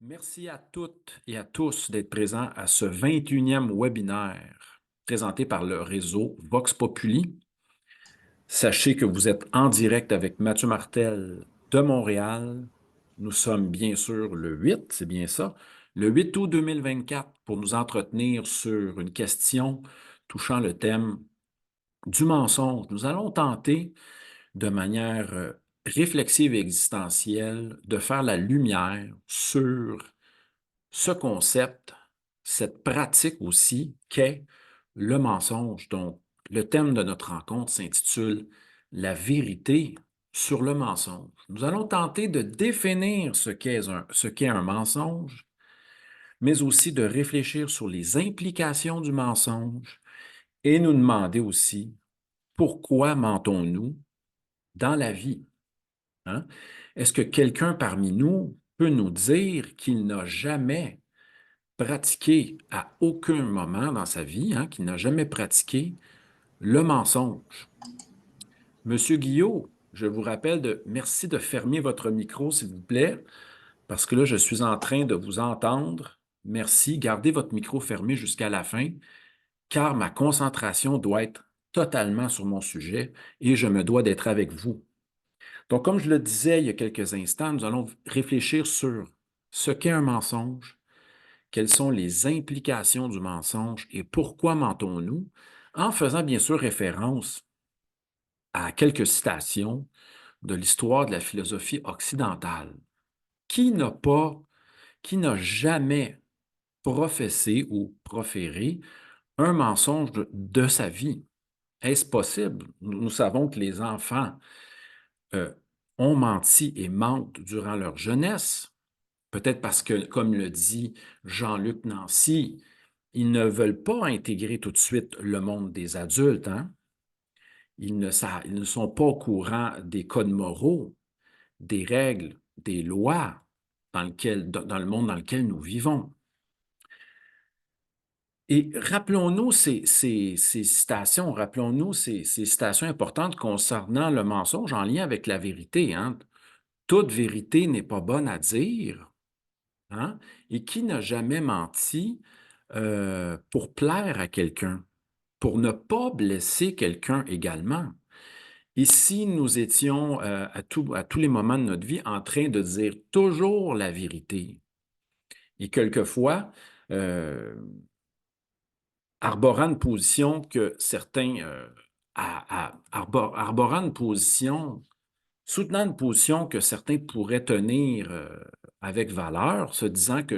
Merci à toutes et à tous d'être présents à ce 21e webinaire présenté par le réseau Vox Populi. Sachez que vous êtes en direct avec Mathieu Martel de Montréal. Nous sommes bien sûr le 8, c'est bien ça, le 8 août 2024 pour nous entretenir sur une question touchant le thème du mensonge. Nous allons tenter de manière réflexive et existentielle de faire la lumière sur ce concept, cette pratique aussi qu'est le mensonge. Donc, le thème de notre rencontre s'intitule La vérité sur le mensonge. Nous allons tenter de définir ce qu'est un mensonge, mais aussi de réfléchir sur les implications du mensonge et nous demander aussi pourquoi mentons-nous dans la vie, hein? Est-ce que quelqu'un parmi nous peut nous dire qu'il n'a jamais pratiqué à aucun moment dans sa vie, hein, qu'il n'a jamais pratiqué le mensonge? Monsieur Guillot, je vous rappelle merci de fermer votre micro, s'il vous plaît, parce que là, je suis en train de vous entendre. Merci. Gardez votre micro fermé jusqu'à la fin, car ma concentration doit être totalement sur mon sujet et je me dois d'être avec vous. Donc, comme je le disais il y a quelques instants, nous allons réfléchir sur ce qu'est un mensonge, quelles sont les implications du mensonge et pourquoi mentons-nous, en faisant bien sûr référence à quelques citations de l'histoire de la philosophie occidentale. Qui n'a pas, qui n'a jamais professé ou proféré un mensonge de sa vie? Est-ce possible? Nous savons que les enfants euh, ont menti et mentent durant leur jeunesse. Peut-être parce que, comme le dit Jean-Luc Nancy, ils ne veulent pas intégrer tout de suite le monde des adultes, hein? Ils ne sont pas au courant des codes moraux, des règles, des lois dans le monde dans lequel nous vivons. Et rappelons-nous ces citations, rappelons-nous ces citations importantes concernant le mensonge en lien avec la vérité, hein? Toute vérité n'est pas bonne à dire, hein? Et qui n'a jamais menti pour plaire à quelqu'un, pour ne pas blesser quelqu'un également? Et si nous étions à tous les moments de notre vie en train de dire toujours la vérité et quelquefois arborant une position que certains, arborant une position, soutenant une position que certains pourraient tenir avec valeur, se disant que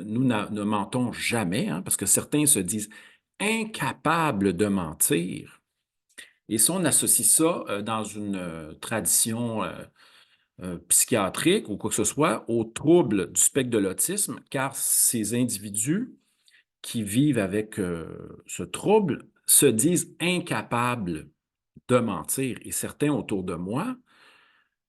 nous ne mentons jamais, hein, parce que certains se disent incapables de mentir. Et si on associe ça dans une tradition psychiatrique ou quoi que ce soit, aux troubles du spectre de l'autisme, car ces individus qui vivent avec ce trouble se disent incapables de mentir. Et certains autour de moi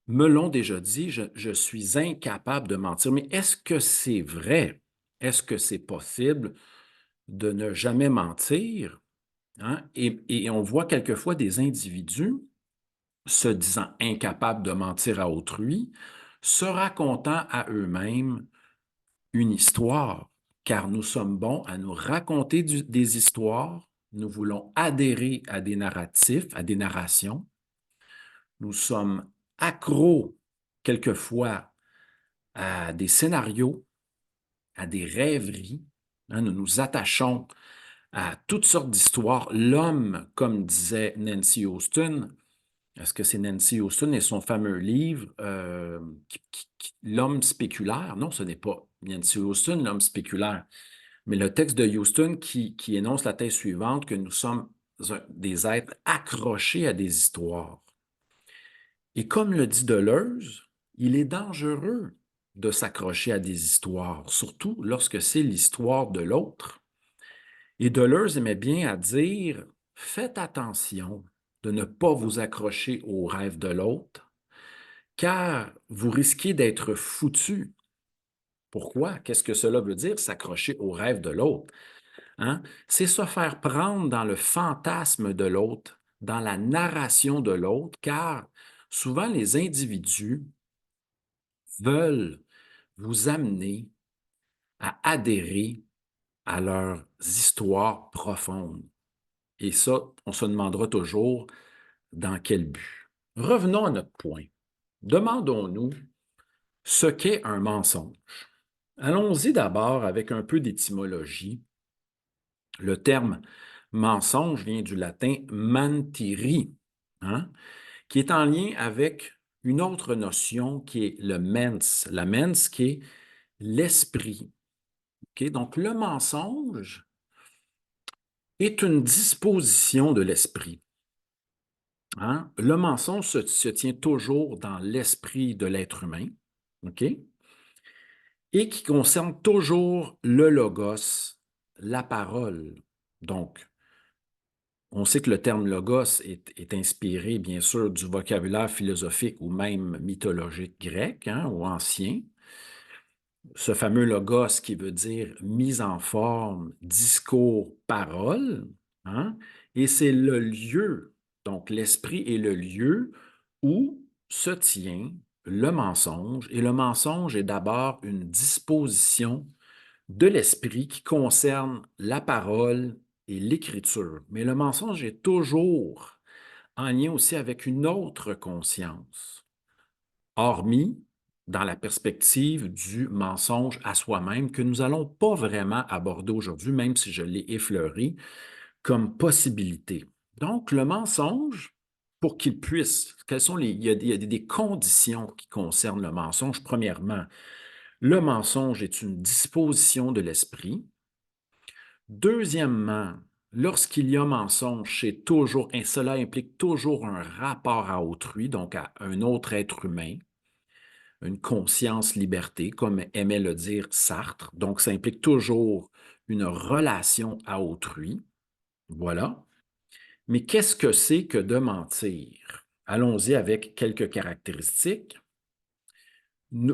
me l'ont déjà dit, je suis incapable de mentir. Mais est-ce que c'est vrai? Est-ce que c'est possible de ne jamais mentir? Hein? Et on voit quelquefois des individus se disant incapables de mentir à autrui, se racontant à eux-mêmes une histoire, car nous sommes bons à nous raconter des histoires, nous voulons adhérer à des narratifs, à des narrations, nous sommes accros quelquefois à des scénarios, à des rêveries, hein, nous nous attachons à toutes sortes d'histoires. L'homme, comme disait Nancy Houston, est-ce que c'est Nancy Houston et son fameux livre L'homme spéculaire? Non, ce n'est pas Nancy Houston, l'homme spéculaire, mais le texte de Houston qui énonce la thèse suivante, que nous sommes des êtres accrochés à des histoires. Et comme le dit Deleuze, il est dangereux de s'accrocher à des histoires, surtout lorsque c'est l'histoire de l'autre. Et Deleuze aimait bien à dire, faites attention de ne pas vous accrocher aux rêves de l'autre, car vous risquez d'être foutu. Pourquoi? Qu'est-ce que cela veut dire, s'accrocher aux rêves de l'autre? Hein? C'est se faire prendre dans le fantasme de l'autre, dans la narration de l'autre, car souvent les individus veulent vous amener à adhérer à leurs histoires profondes. Et ça, on se demandera toujours dans quel but. Revenons à notre point. Demandons-nous ce qu'est un mensonge. Allons-y d'abord avec un peu d'étymologie. Le terme mensonge vient du latin mentiri, hein, qui est en lien avec une autre notion qui est le mens. La mens qui est l'esprit. Okay? Donc, le mensonge est une disposition de l'esprit. Hein? Le mensonge se tient toujours dans l'esprit de l'être humain, OK? Et qui concerne toujours le logos, la parole. Donc, on sait que le terme logos est inspiré, bien sûr, du vocabulaire philosophique ou même mythologique grec, hein, ou ancien. Ce fameux logos qui veut dire mise en forme, discours, parole, hein, et c'est le lieu, donc l'esprit est le lieu où se tient le mensonge, et le mensonge est d'abord une disposition de l'esprit qui concerne la parole et l'écriture. Mais le mensonge est toujours en lien aussi avec une autre conscience, hormis dans la perspective du mensonge à soi-même que nous n'allons pas vraiment aborder aujourd'hui, même si je l'ai effleuré comme possibilité. Donc, le mensonge, pour qu'il puisse, il y a des conditions qui concernent le mensonge. Premièrement, le mensonge est une disposition de l'esprit. Deuxièmement, lorsqu'il y a mensonge, cela implique toujours un rapport à autrui, donc à un autre être humain, une conscience-liberté, comme aimait le dire Sartre. Donc, ça implique toujours une relation à autrui. Voilà. Mais qu'est-ce que c'est que de mentir? Allons-y avec quelques caractéristiques.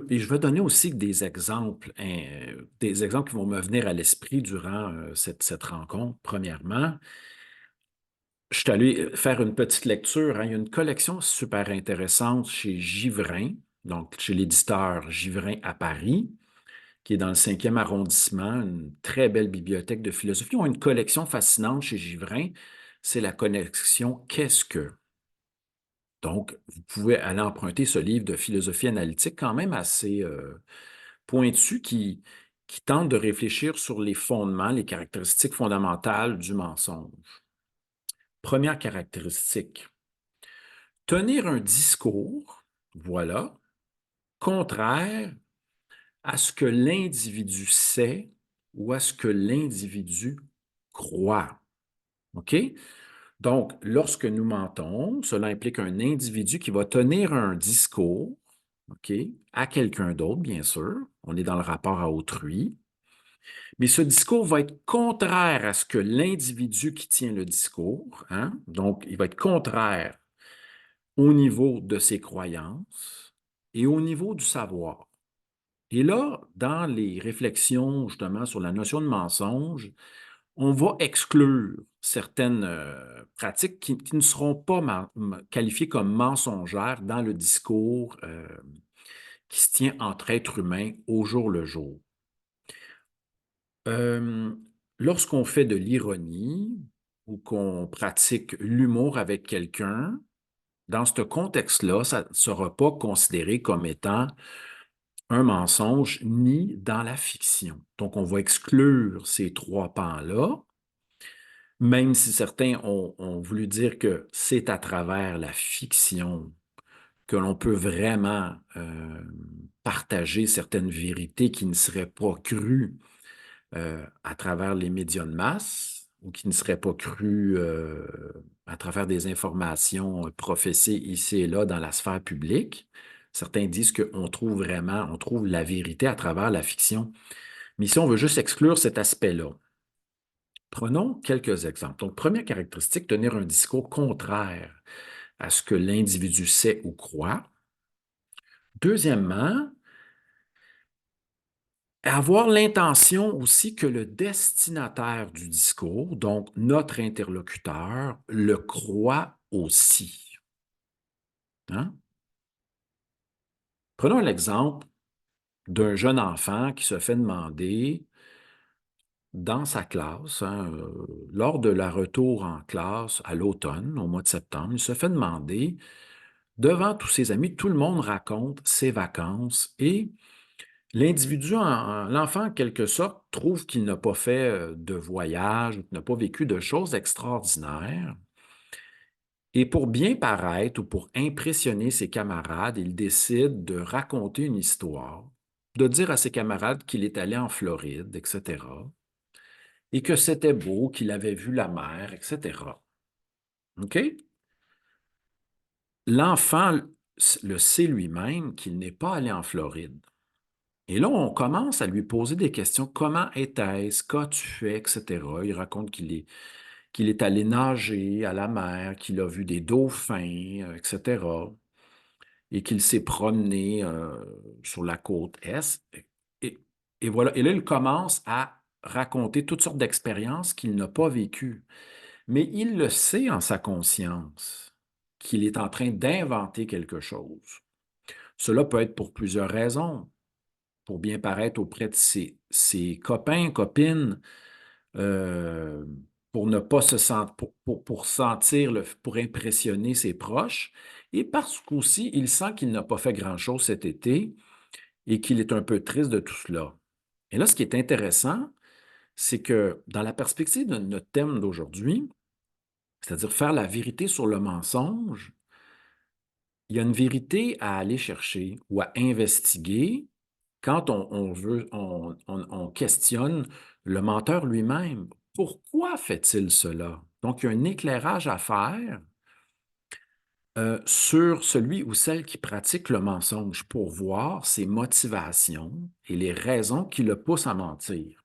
Et je vais donner aussi des exemples qui vont me venir à l'esprit durant cette rencontre. Premièrement, je suis allé faire une petite lecture, hein. Il y a une collection super intéressante chez Givrin, donc chez l'éditeur Givrin à Paris, qui est dans le 5e arrondissement, une très belle bibliothèque de philosophie. Ils ont une collection fascinante chez Givrin, c'est la collection Qu'est-ce que? Donc, vous pouvez aller emprunter ce livre de philosophie analytique quand même assez pointu qui tente de réfléchir sur les fondements, les caractéristiques fondamentales du mensonge. Première caractéristique, tenir un discours, voilà, contraire à ce que l'individu sait ou à ce que l'individu croit. OK? Donc, lorsque nous mentons, cela implique un individu qui va tenir un discours, OK, à quelqu'un d'autre, bien sûr. On est dans le rapport à autrui. Mais ce discours va être contraire à ce que l'individu qui tient le discours, hein, donc il va être contraire au niveau de ses croyances et au niveau du savoir. Et là, dans les réflexions justement sur la notion de mensonge, on va exclure certaines pratiques qui ne seront pas qualifiées comme mensongères dans le discours qui se tient entre êtres humains au jour le jour. Euh, Lorsqu'on fait de l'ironie ou qu'on pratique l'humour avec quelqu'un, dans ce contexte-là, ça ne sera pas considéré comme étant un mensonge ni dans la fiction. Donc, on va exclure ces trois pans-là, même si certains ont voulu dire que c'est à travers la fiction que l'on peut vraiment partager certaines vérités qui ne seraient pas crues à travers les médias de masse ou qui ne seraient pas crues à travers des informations professées ici et là dans la sphère publique. Certains disent qu'on trouve on trouve la vérité à travers la fiction. Mais ici, on veut juste exclure cet aspect-là. Prenons quelques exemples. Donc, première caractéristique, tenir un discours contraire à ce que l'individu sait ou croit. Deuxièmement, avoir l'intention aussi que le destinataire du discours, donc notre interlocuteur, le croit aussi. Hein? Prenons l'exemple d'un jeune enfant qui se fait demander dans sa classe, hein, lors de la retour en classe à l'automne, au mois de septembre, il se fait demander, devant tous ses amis, tout le monde raconte ses vacances et l'individu, l'enfant, en quelque sorte, trouve qu'il n'a pas fait de voyage ou qu'il n'a pas vécu de choses extraordinaires. Et pour bien paraître ou pour impressionner ses camarades, il décide de raconter une histoire, de dire à ses camarades qu'il est allé en Floride, etc., et que c'était beau, qu'il avait vu la mer, etc. OK? L'enfant le sait lui-même qu'il n'est pas allé en Floride. Et là, on commence à lui poser des questions. Comment était-ce? Qu'as-tu fait? Etc. Il raconte qu'il est allé nager à la mer, qu'il a vu des dauphins, etc. Et qu'il s'est promené sur la côte Est. Et, et voilà. Et là, il commence à raconter toutes sortes d'expériences qu'il n'a pas vécues. Mais il le sait en sa conscience qu'il est en train d'inventer quelque chose. Cela peut être pour plusieurs raisons. Pour bien paraître auprès de ses copains, copines, euh, pour ne pas se sentir, pour sentir, pour impressionner ses proches, et parce qu'aussi, il sent qu'il n'a pas fait grand-chose cet été et qu'il est un peu triste de tout cela. Et là, ce qui est intéressant, c'est que dans la perspective de notre thème d'aujourd'hui, c'est-à-dire faire la vérité sur le mensonge, il y a une vérité à aller chercher ou à investiguer quand on questionne le menteur lui-même. Pourquoi fait-il cela? Donc, il y a un éclairage à faire sur celui ou celle qui pratique le mensonge pour voir ses motivations et les raisons qui le poussent à mentir.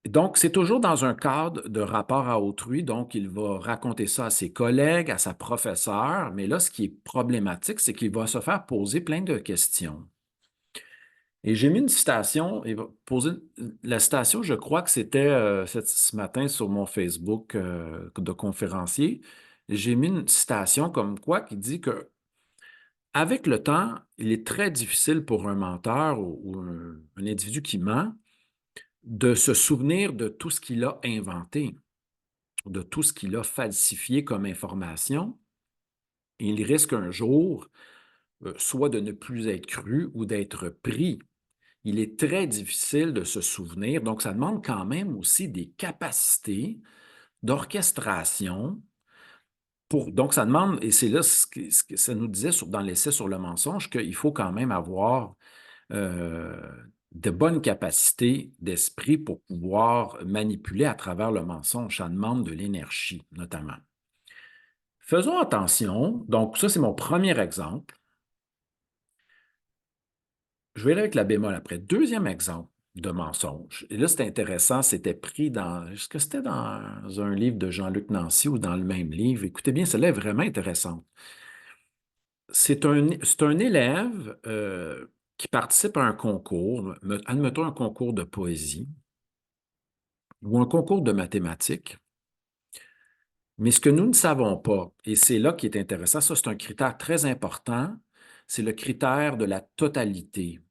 Donc, c'est toujours dans un cadre de rapport à autrui, donc il va raconter ça à ses collègues, à sa professeure, mais là, ce qui est problématique, c'est qu'il va se faire poser plein de questions. Et j'ai mis une citation, et va poser la citation, je crois que c'était ce matin sur mon Facebook de conférencier. J'ai mis une citation comme quoi qui dit que avec le temps, il est très difficile pour un menteur ou un individu qui ment de se souvenir de tout ce qu'il a inventé, de tout ce qu'il a falsifié comme information. Et il risque un jour soit de ne plus être cru ou d'être pris. Il est très difficile de se souvenir, donc ça demande quand même aussi des capacités d'orchestration. Donc, ça demande, et c'est là ce que ça nous disait dans l'essai sur le mensonge, qu'il faut quand même avoir euh, de bonnes capacités d'esprit pour pouvoir manipuler à travers le mensonge. Ça demande de l'énergie, notamment. Faisons attention. Donc, ça, c'est mon premier exemple. Je vais aller avec la bémol après. Deuxième exemple de mensonge. Et là, c'est intéressant, c'était pris dans, est-ce que c'était dans un livre de Jean-Luc Nancy ou dans le même livre? Écoutez bien, celle-là est vraiment intéressante. C'est un élève qui participe à un concours, admettons un concours de poésie ou un concours de mathématiques. Mais ce que nous ne savons pas, et c'est là qui est intéressant, ça c'est un critère très important, c'est le critère de la totalité.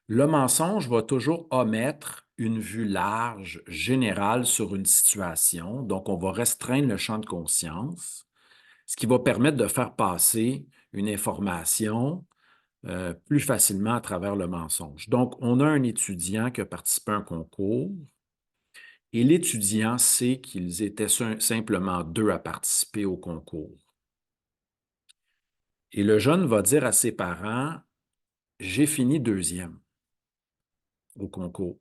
Le mensonge va toujours omettre une vue large, générale sur une situation, donc on va restreindre le champ de conscience, ce qui va permettre de faire passer une information plus facilement à travers le mensonge. Donc, on a un étudiant qui a participé à un concours et l'étudiant sait qu'ils étaient simplement deux à participer au concours. Et le jeune va dire à ses parents, j'ai fini deuxième au concours.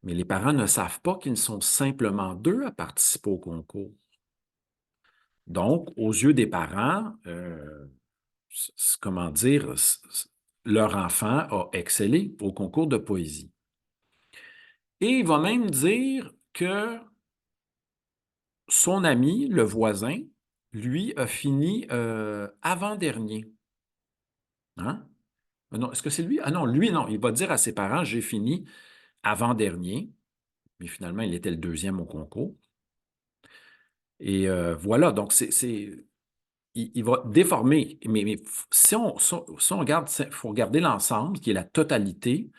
Mais les parents ne savent pas qu'ils sont simplement deux à participer au concours. Donc, aux yeux des parents, comment dire, leur enfant a excellé au concours de poésie. Et il va même dire que son ami, le voisin, lui, a fini avant-dernier. Hein? Non, est-ce que c'est lui? Ah non, lui, non. Il va dire à ses parents, j'ai fini avant-dernier. Mais finalement, il était le deuxième au concours. Et voilà, donc il va déformer. Mais si on regarde, il faut regarder l'ensemble, qui est la totalité,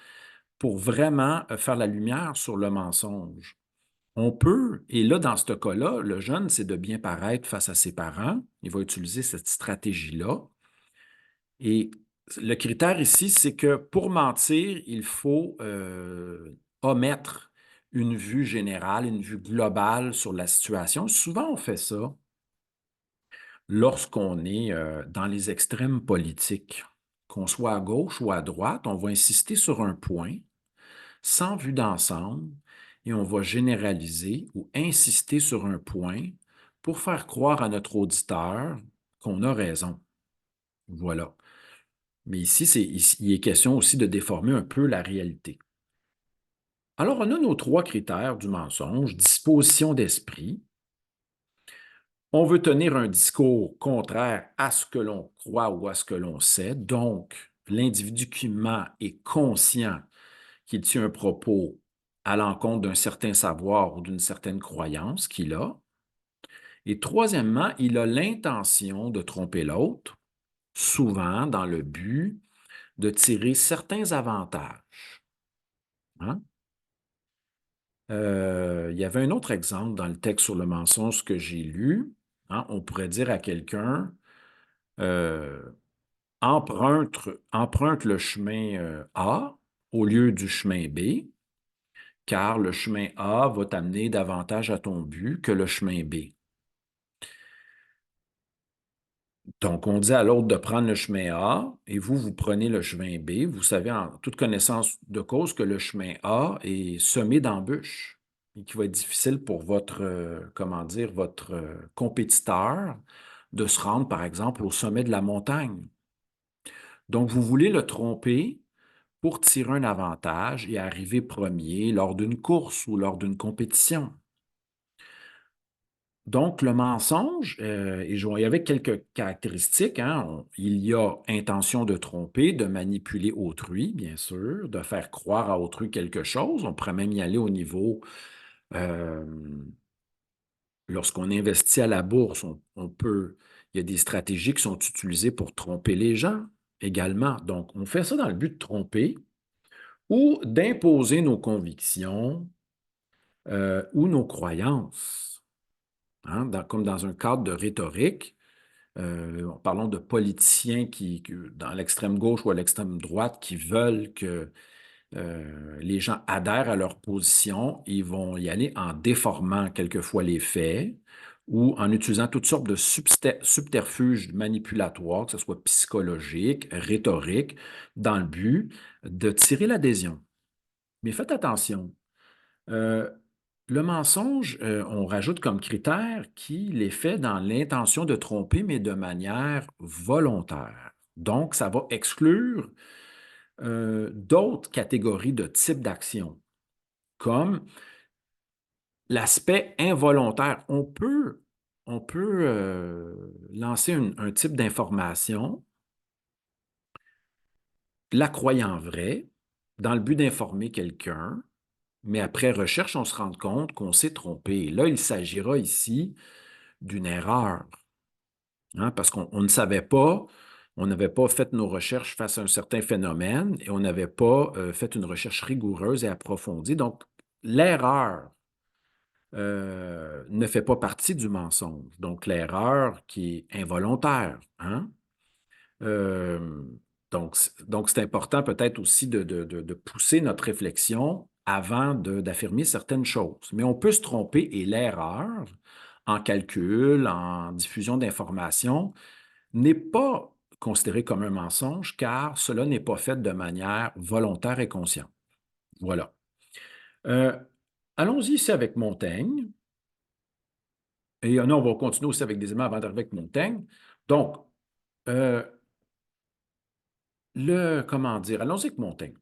pour vraiment faire la lumière sur le mensonge. On peut, et là, dans ce cas-là, le jeune, c'est de bien paraître face à ses parents. Il va utiliser cette stratégie-là. Et le critère ici, c'est que pour mentir, il faut omettre une vue générale, une vue globale sur la situation. Souvent, on fait ça lorsqu'on est dans les extrêmes politiques. Qu'on soit à gauche ou à droite, on va insister sur un point sans vue d'ensemble et on va généraliser ou insister sur un point pour faire croire à notre auditeur qu'on a raison. Voilà. Mais ici, il est question aussi de déformer un peu la réalité. Alors, on a nos trois critères du mensonge: disposition d'esprit. On veut tenir un discours contraire à ce que l'on croit ou à ce que l'on sait. Donc, l'individu qui ment est conscient qu'il tient un propos à l'encontre d'un certain savoir ou d'une certaine croyance qu'il a. Et troisièmement, il a l'intention de tromper l'autre, souvent dans le but de tirer certains avantages. Hein? Il y avait un autre exemple dans le texte sur le mensonge que j'ai lu. Hein? On pourrait dire à quelqu'un, euh, emprunte le chemin A au lieu du chemin B, car le chemin A va t'amener davantage à ton but que le chemin B. Donc, on dit à l'autre de prendre le chemin A et vous prenez le chemin B. Vous savez en toute connaissance de cause que le chemin A est semé d'embûches et qu'il va être difficile pour votre, comment dire, votre compétiteur de se rendre, par exemple, au sommet de la montagne. Donc, vous voulez le tromper pour tirer un avantage et arriver premier lors d'une course ou lors d'une compétition. Donc, le mensonge, il y avait quelques caractéristiques. Hein. Il y a intention de tromper, de manipuler autrui, bien sûr, de faire croire à autrui quelque chose. On pourrait même y aller au niveau, euh, lorsqu'on investit à la bourse, il y a des stratégies qui sont utilisées pour tromper les gens également. Donc, on fait ça dans le but de tromper ou d'imposer nos convictions ou nos croyances. Hein, comme dans un cadre de rhétorique, parlons de politiciens dans l'extrême gauche ou à l'extrême droite, qui veulent que les gens adhèrent à leur position. Ils vont y aller en déformant quelquefois les faits ou en utilisant toutes sortes de subterfuges manipulatoires, que ce soit psychologiques, rhétoriques, dans le but de tirer l'adhésion. Mais faites attention. Euh, le mensonge, on rajoute comme critère qu'il est fait dans l'intention de tromper, mais de manière volontaire. Donc, ça va exclure d'autres catégories de types d'actions, comme l'aspect involontaire. On peut lancer un type d'information, la croyant vraie, dans le but d'informer quelqu'un, mais après recherche, on se rend compte qu'on s'est trompé. Et là, il s'agira ici d'une erreur, hein, parce qu'on ne savait pas, on n'avait pas fait nos recherches face à un certain phénomène et on n'avait pas fait une recherche rigoureuse et approfondie. Donc, l'erreur ne fait pas partie du mensonge. Donc, l'erreur qui est involontaire. Hein? Euh, donc, c'est important peut-être aussi de pousser notre réflexion avant d'affirmer certaines choses. Mais on peut se tromper et l'erreur en calcul, en diffusion d'informations, n'est pas considérée comme un mensonge car cela n'est pas fait de manière volontaire et consciente. Voilà. Euh, Allons-y ici avec Montaigne. Et on va continuer aussi avec des éléments avant d'arriver avec Montaigne. Donc, euh, comment dire, allons-y avec Montaigne.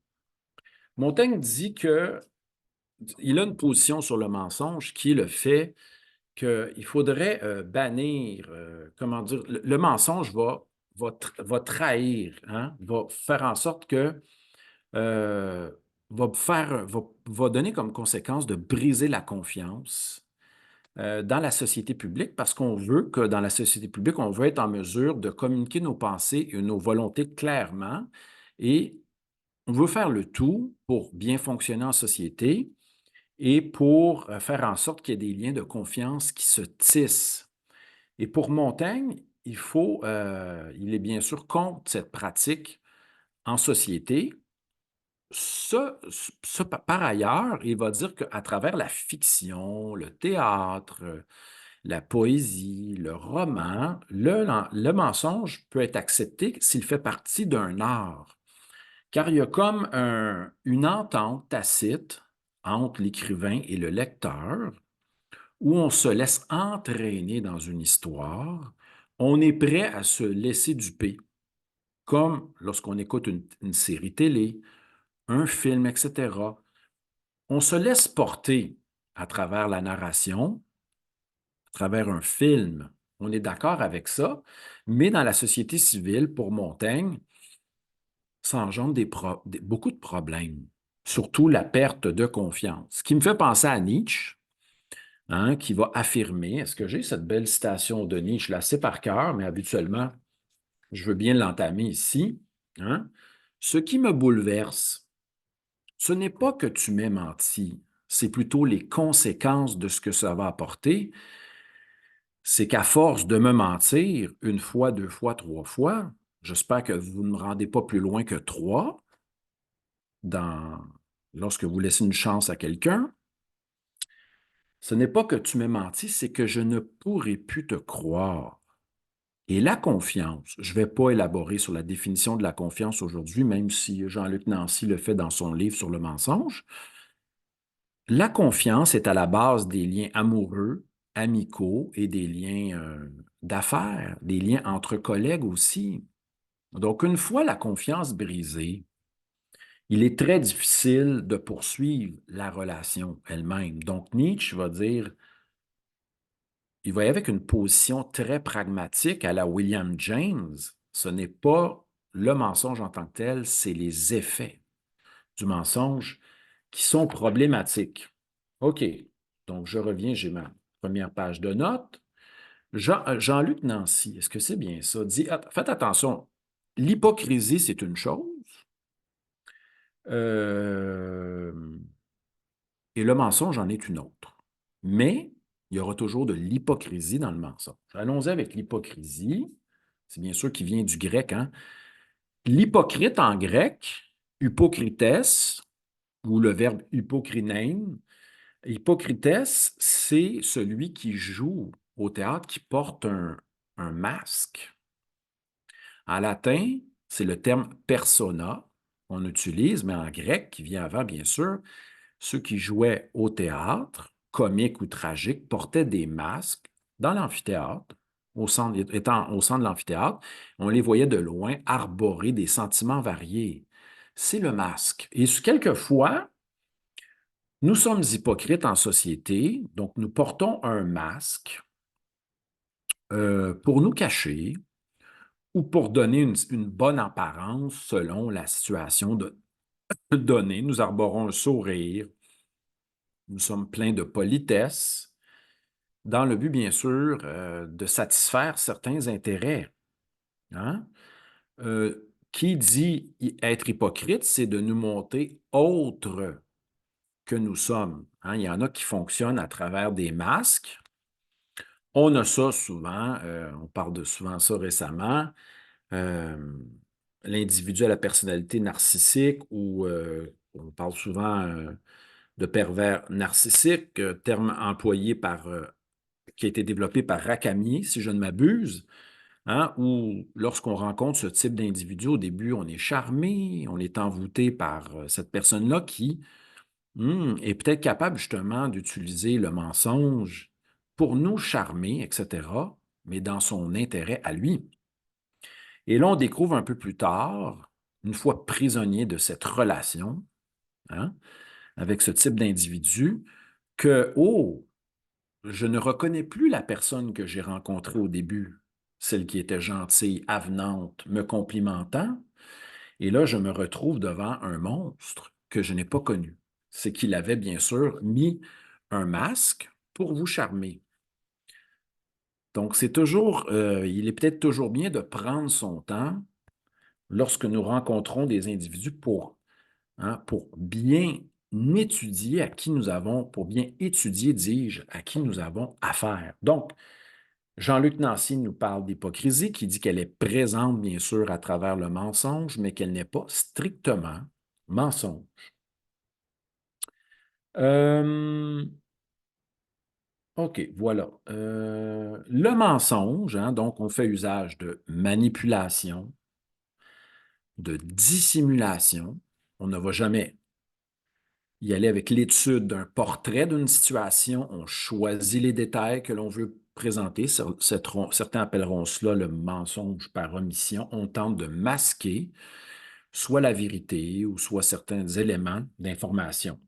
Montaigne dit qu'il a une position sur le mensonge qui est le fait qu'il faudrait bannir, comment dire, le mensonge va trahir, hein, va faire en sorte que va donner comme conséquence de briser la confiance dans la société publique parce qu'on veut que dans la société publique, on veut être en mesure de communiquer nos pensées et nos volontés clairement et on veut faire le tout pour bien fonctionner en société et pour faire en sorte qu'il y ait des liens de confiance qui se tissent. Et pour Montaigne, il est bien sûr contre cette pratique en société. Par ailleurs, il va dire qu'à travers la fiction, le théâtre, la poésie, le roman, le mensonge peut être accepté s'il fait partie d'un art. Car il y a comme une entente tacite entre l'écrivain et le lecteur, où on se laisse entraîner dans une histoire, on est prêt à se laisser duper, comme lorsqu'on écoute une série télé, un film, etc. On se laisse porter à travers la narration, à travers un film. On est d'accord avec ça, mais dans la société civile, pour Montaigne, ça engendre beaucoup de problèmes, surtout la perte de confiance. Ce qui me fait penser à Nietzsche, hein, qui va affirmer, est-ce que j'ai cette belle citation de Nietzsche, je la sais par cœur, mais habituellement, je veux bien l'entamer ici. Hein? Ce qui me bouleverse, ce n'est pas que tu m'aies menti, c'est plutôt les conséquences de ce que ça va apporter. C'est qu'à force de me mentir, une fois, deux fois, trois fois, j'espère que vous ne me rendez pas plus loin que trois dans, lorsque vous laissez une chance à quelqu'un, ce n'est pas que tu m'aies menti, c'est que je ne pourrai plus te croire. Et la confiance, je ne vais pas élaborer sur la définition de la confiance aujourd'hui, même si Jean-Luc Nancy le fait dans son livre sur le mensonge. La confiance est à la base des liens amoureux, amicaux et des liens d'affaires, des liens entre collègues aussi. Donc, une fois la confiance brisée, il est très difficile de poursuivre la relation elle-même. Donc, Nietzsche va dire, il va y avec une position très pragmatique à la William James. Ce n'est pas le mensonge en tant que tel, c'est les effets du mensonge qui sont problématiques. OK. Donc, je reviens, j'ai ma première page de notes. Jean-Luc Nancy, est-ce que c'est bien ça? Dit, faites attention, l'hypocrisie, c'est une chose, euh, et le mensonge en est une autre. Mais il y aura toujours de l'hypocrisie dans le mensonge. Allons-y avec l'hypocrisie. C'est bien sûr qui vient du grec. Hein? L'hypocrite en grec, hypocrites, ou le verbe hypokrinein, hypocrites, c'est celui qui joue au théâtre, qui porte un masque. En latin, c'est le terme persona qu'on utilise, mais en grec, qui vient avant, bien sûr, ceux qui jouaient au théâtre, comique ou tragique, portaient des masques dans l'amphithéâtre, étant au centre de l'amphithéâtre, on les voyait de loin arborer des sentiments variés. C'est le masque. Et quelquefois, nous sommes hypocrites en société, donc nous portons un masque pour nous cacher ou pour donner une bonne apparence selon la situation donnée. Nous arborons un sourire, nous sommes pleins de politesse, dans le but, bien sûr, de satisfaire certains intérêts. Hein? Qui dit être hypocrite, c'est de nous montrer autre que nous sommes. Hein? Il y en a qui fonctionnent à travers des masques. On a ça souvent, on parle de souvent ça récemment, euh, l'individu à la personnalité narcissique ou on parle souvent de pervers narcissique, terme employé qui a été développé par Racamier, si je ne m'abuse, hein, où lorsqu'on rencontre ce type d'individu, au début, on est charmé, on est envoûté par cette personne-là qui est peut-être capable justement d'utiliser le mensonge pour nous charmer, etc., mais dans son intérêt à lui. Et là, on découvre un peu plus tard, une fois prisonnier de cette relation, hein, avec ce type d'individu, que, oh, je ne reconnais plus la personne que j'ai rencontrée au début, celle qui était gentille, avenante, me complimentant, et là, je me retrouve devant un monstre que je n'ai pas connu. C'est qu'il avait bien sûr mis un masque pour vous charmer. Donc, il est peut-être toujours bien de prendre son temps lorsque nous rencontrons des individus pour bien étudier pour bien étudier, dis-je, à qui nous avons affaire. Donc, Jean-Luc Nancy nous parle d'hypocrisie, qui dit qu'elle est présente, bien sûr, à travers le mensonge, mais qu'elle n'est pas strictement mensonge. Euh, OK, voilà. Le mensonge, hein, donc on fait usage de manipulation, de dissimulation. On ne va jamais y aller avec l'étude d'un portrait d'une situation. On choisit les détails que l'on veut présenter. Certains appelleront cela le mensonge par omission. On tente de masquer soit la vérité ou soit certains éléments d'information.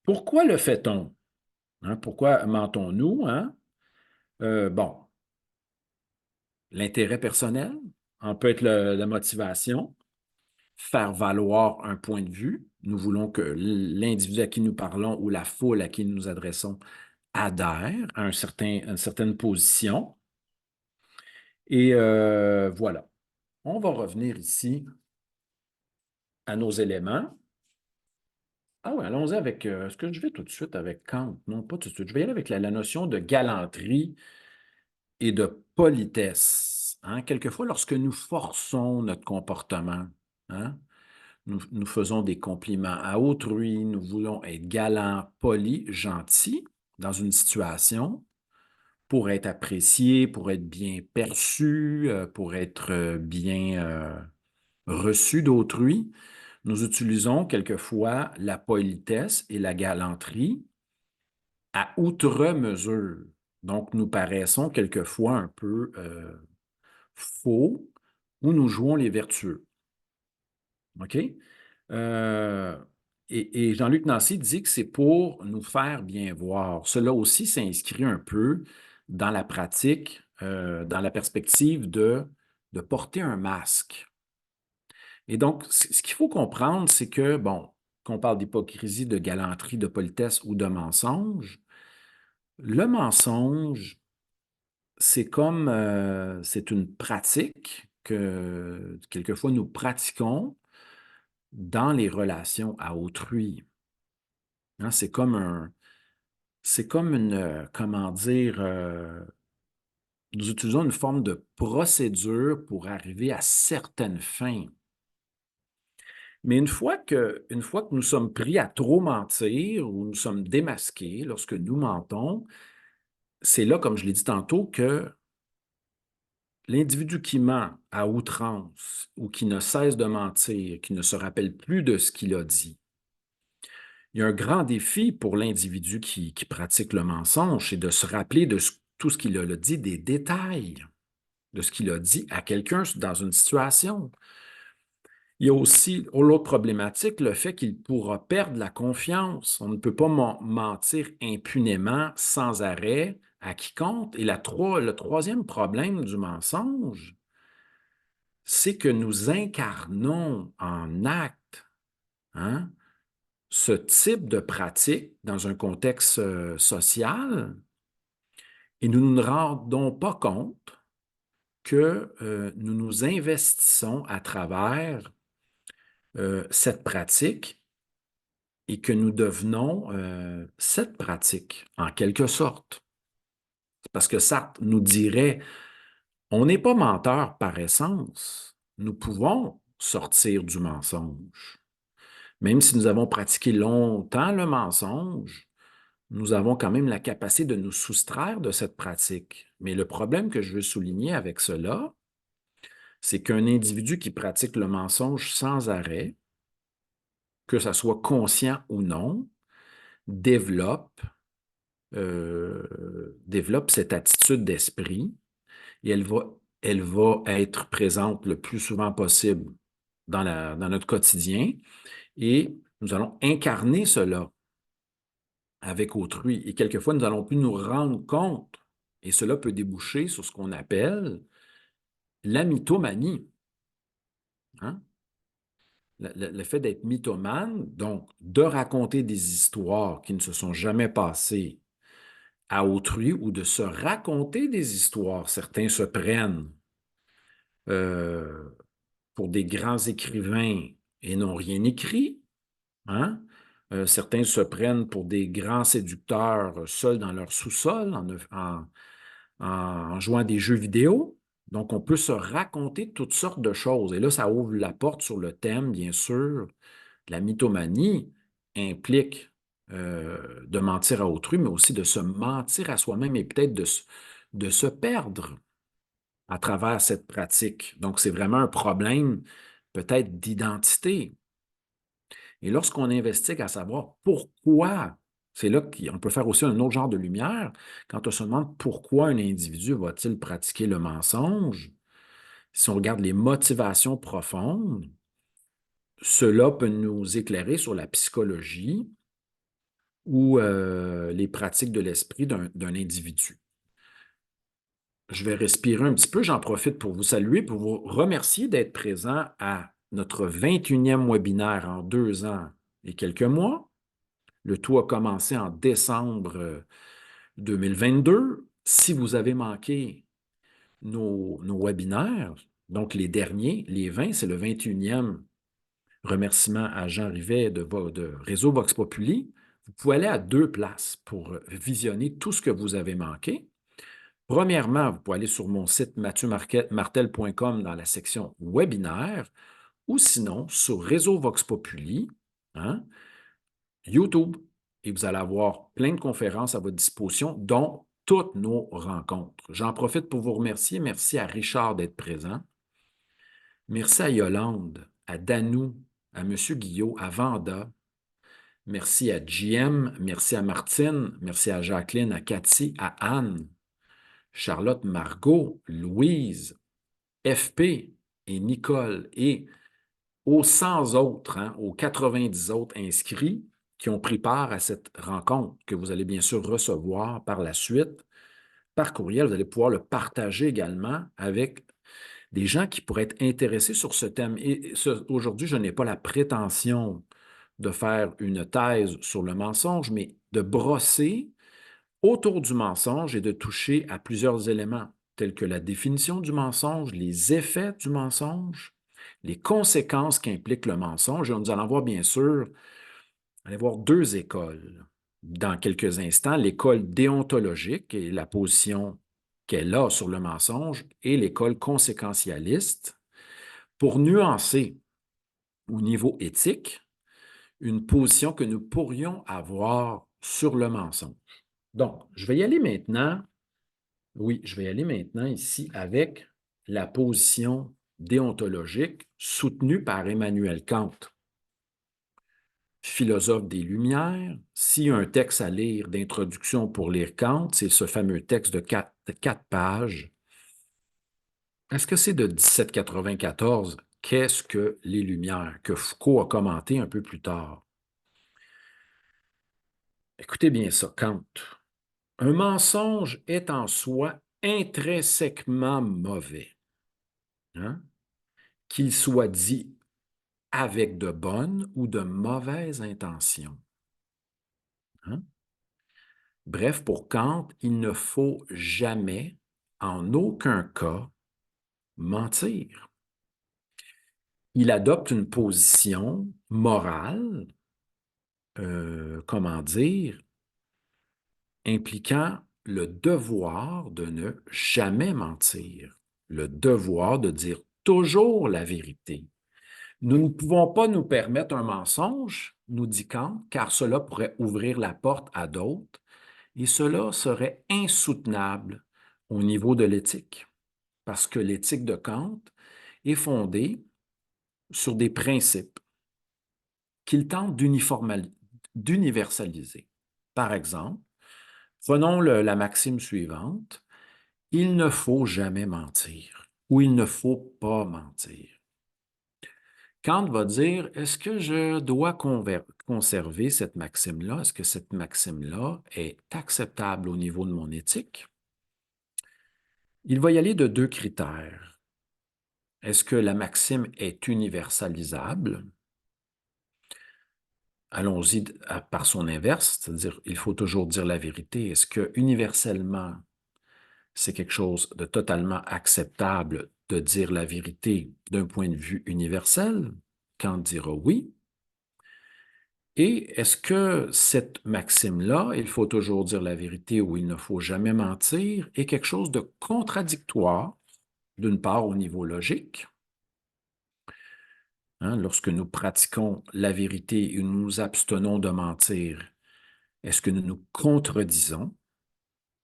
Pourquoi le fait-on? Hein, pourquoi mentons-nous? Hein? Bon, l'intérêt personnel, on peut être la motivation, faire valoir un point de vue. Nous voulons que l'individu à qui nous parlons ou la foule à qui nous nous adressons adhère à une certaine position. Et voilà. On va revenir ici à nos éléments. Ah oui, allons-y avec, est-ce que je vais tout de suite avec Kant? Non, pas tout de suite. Je vais y aller avec la notion de galanterie et de politesse. Hein? Quelquefois, lorsque nous forçons notre comportement, hein, nous faisons des compliments à autrui, nous voulons être galants, polis, gentils dans une situation pour être appréciés, pour être bien perçus, pour être bien reçus d'autrui. Nous utilisons quelquefois la politesse et la galanterie à outre mesure. Donc, nous paraissons quelquefois un peu faux ou nous jouons les vertueux. OK? Euh, et Jean-Luc Nancy dit que c'est pour nous faire bien voir. Cela aussi s'inscrit un peu dans la pratique, dans la perspective de porter un masque. Et donc, ce qu'il faut comprendre, c'est que, bon, qu'on parle d'hypocrisie, de galanterie, de politesse ou de mensonge, le mensonge, c'est une pratique que quelquefois nous pratiquons dans les relations à autrui. Hein, c'est comme une, comment dire, nous utilisons une forme de procédure pour arriver à certaines fins. Mais une fois que nous sommes pris à trop mentir ou nous sommes démasqués lorsque nous mentons, c'est là, comme je l'ai dit tantôt, que l'individu qui ment à outrance ou qui ne cesse de mentir, qui ne se rappelle plus de ce qu'il a dit, il y a un grand défi pour l'individu qui pratique le mensonge, c'est de se rappeler de tout ce qu'il a dit, des détails de ce qu'il a dit à quelqu'un dans une situation. Il y a aussi, l'autre problématique, le fait qu'il pourra perdre la confiance. On ne peut pas mentir impunément, sans arrêt, à quiconque. Et le troisième problème du mensonge, c'est que nous incarnons en acte, hein, ce type de pratique dans un contexte social et nous ne nous rendons pas compte que nous nous investissons à travers cette pratique et que nous devenons cette pratique, en quelque sorte. Parce que Sartre nous dirait, on n'est pas menteur par essence. Nous pouvons sortir du mensonge. Même si nous avons pratiqué longtemps le mensonge, nous avons quand même la capacité de nous soustraire de cette pratique. Mais le problème que je veux souligner avec cela, c'est qu'un individu qui pratique le mensonge sans arrêt, que ça soit conscient ou non, développe, développe cette attitude d'esprit et elle va être présente le plus souvent possible dans notre quotidien et nous allons incarner cela avec autrui. Et quelquefois, nous allons plus nous rendre compte et cela peut déboucher sur ce qu'on appelle la mythomanie. Hein? Le fait d'être mythomane, donc de raconter des histoires qui ne se sont jamais passées à autrui ou de se raconter des histoires. Certains se prennent euh, pour des grands écrivains et n'ont rien écrit, hein? Certains se prennent pour des grands séducteurs seuls dans leur sous-sol en jouant à des jeux vidéo. Donc, on peut se raconter toutes sortes de choses. Et là, ça ouvre la porte sur le thème, bien sûr. La mythomanie implique de mentir à autrui, mais aussi de se mentir à soi-même et peut-être de se perdre à travers cette pratique. Donc, c'est vraiment un problème peut-être d'identité. Et lorsqu'on investigue à savoir pourquoi, c'est là qu'on peut faire aussi un autre genre de lumière, quand on se demande pourquoi un individu va-t-il pratiquer le mensonge, si on regarde les motivations profondes, cela peut nous éclairer sur la psychologie ou les pratiques de l'esprit d'un individu. Je vais respirer un petit peu. J'en profite pour vous saluer, pour vous remercier d'être présent à notre 21e webinaire en 2 ans et quelques mois. Le tout a commencé en décembre 2022. Si vous avez manqué nos webinaires, donc les derniers, les 20, c'est le 21e remerciement à Jean Rivet de Réseau Vox Populi. Vous pouvez aller à 2 places pour visionner tout ce que vous avez manqué. Premièrement, vous pouvez aller sur mon site mathieumartel.com dans la section webinaire ou sinon sur Réseau Vox Populi, hein, YouTube. Et vous allez avoir plein de conférences à votre disposition, dont toutes nos rencontres. J'en profite pour vous remercier. Merci à Richard d'être présent. Merci à Yolande, à Danou, à M. Guillot, à Vanda. Merci à JM, merci à Martine, merci à Jacqueline, à Cathy, à Anne, Charlotte, Margot, Louise, FP et Nicole, et aux 100 autres, hein, aux 90 autres inscrits qui ont pris part à cette rencontre que vous allez bien sûr recevoir par la suite. Par courriel, vous allez pouvoir le partager également avec des gens qui pourraient être intéressés sur ce thème. Et aujourd'hui, je n'ai pas la prétention de faire une thèse sur le mensonge, mais de brosser autour du mensonge et de toucher à plusieurs éléments, tels que la définition du mensonge, les effets du mensonge, les conséquences qu'implique le mensonge. Et nous allons voir, bien sûr, aller voir 2 écoles dans quelques instants, l'école déontologique et la position qu'elle a sur le mensonge, et l'école conséquentialiste, pour nuancer au niveau éthique une position que nous pourrions avoir sur le mensonge. Donc, je vais y aller maintenant. Oui, je vais y aller maintenant ici avec la position déontologique soutenue par Emmanuel Kant, philosophe des Lumières. S'il y a un texte à lire d'introduction pour lire Kant, c'est ce fameux texte de 4 pages. Est-ce que c'est de 1794? Qu'est-ce que les Lumières, que Foucault a commenté un peu plus tard? Écoutez bien ça, Kant. Un mensonge est en soi intrinsèquement mauvais, hein? Qu'il soit dit avec de bonnes ou de mauvaises intentions, hein? Bref, pour Kant, il ne faut jamais, en aucun cas, mentir. Il adopte une position morale, comment dire, impliquant le devoir de ne jamais mentir, le devoir de dire toujours la vérité. Nous ne pouvons pas nous permettre un mensonge, nous dit Kant, car cela pourrait ouvrir la porte à d'autres, et cela serait insoutenable au niveau de l'éthique, parce que l'éthique de Kant est fondée sur des principes qu'il tente d'universaliser. Par exemple, prenons la maxime suivante, il ne faut jamais mentir ou il ne faut pas mentir. Kant va dire, est-ce que je dois conserver cette maxime-là? Est-ce que cette maxime-là est acceptable au niveau de mon éthique? Il va y aller de 2 critères. Est-ce que la maxime est universalisable? Allons-y par son inverse, c'est-à-dire il faut toujours dire la vérité. Est-ce que universellement, c'est quelque chose de totalement acceptable de dire la vérité d'un point de vue universel? Kant dira oui. Et est-ce que cette maxime-là, il faut toujours dire la vérité ou il ne faut jamais mentir, est quelque chose de contradictoire, d'une part au niveau logique, hein, lorsque nous pratiquons la vérité et nous nous abstenons de mentir, est-ce que nous nous contredisons?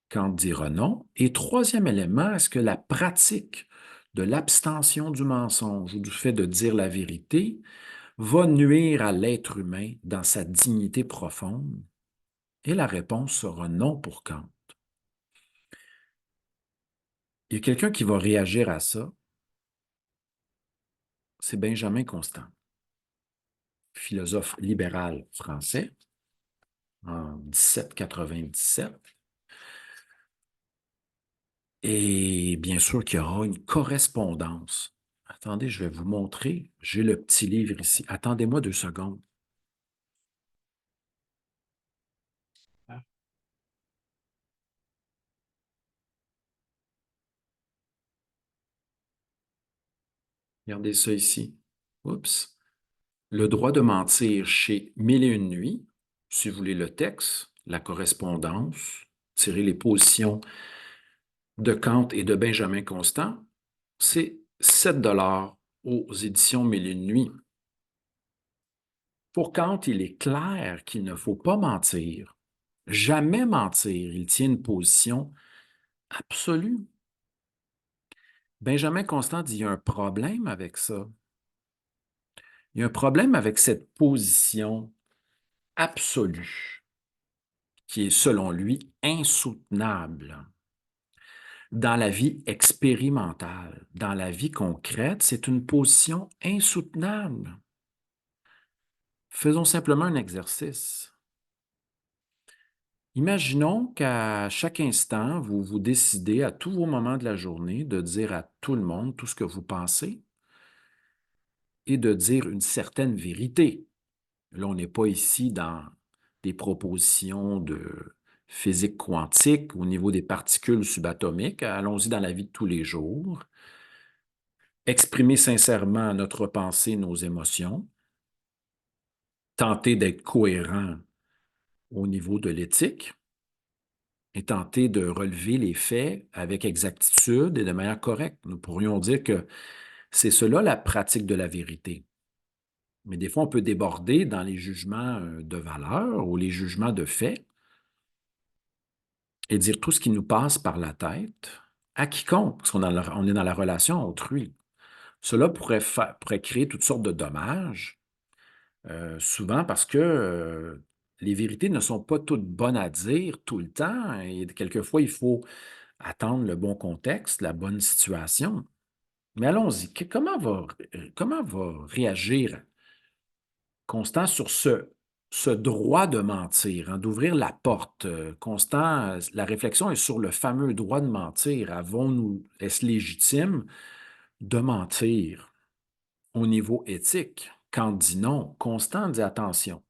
Kant dira non. Et troisième élément, est-ce que la pratique de l'abstention du mensonge ou du fait de dire la vérité va nuire à l'être humain dans sa dignité profonde? Et la réponse sera non pour Kant. Il y a quelqu'un qui va réagir à ça, c'est Benjamin Constant, philosophe libéral français, en 1797. Et bien sûr qu'il y aura une correspondance. Attendez, je vais vous montrer. J'ai le petit livre ici. Attendez-moi 2 secondes. Regardez ça ici. Oups. Le droit de mentir chez Mille et une nuits, si vous voulez le texte, la correspondance, tirer les positions de Kant et de Benjamin Constant, c'est 7 $ aux éditions Mille et une nuits. Pour Kant, il est clair qu'il ne faut pas mentir, jamais mentir. Il tient une position absolue. Benjamin Constant dit qu'il y a un problème avec ça. Il y a un problème avec cette position absolue qui est, selon lui, insoutenable. Dans la vie expérimentale, dans la vie concrète, c'est une position insoutenable. Faisons simplement un exercice. Imaginons qu'à chaque instant, vous vous décidez à tous vos moments de la journée de dire à tout le monde tout ce que vous pensez et de dire une certaine vérité. Là, on n'est pas ici dans des propositions de physique quantique au niveau des particules subatomiques. Allons-y dans la vie de tous les jours. Exprimer sincèrement notre pensée, nos émotions. Tenter d'être cohérent au niveau de l'éthique et tenter de relever les faits avec exactitude et de manière correcte. Nous pourrions dire que c'est cela la pratique de la vérité. Mais des fois, on peut déborder dans les jugements de valeur ou les jugements de fait et dire tout ce qui nous passe par la tête à quiconque, parce on est dans la relation autrui. Cela pourrait créer toutes sortes de dommages, souvent parce que les vérités ne sont pas toutes bonnes à dire tout le temps et quelquefois, il faut attendre le bon contexte, la bonne situation. Mais allons-y, comment va réagir Constant sur ce droit de mentir, hein, d'ouvrir la porte? Constant, la réflexion est sur le fameux droit de mentir. Est-ce légitime de mentir au niveau éthique? Kant dit non. Constant dit attention.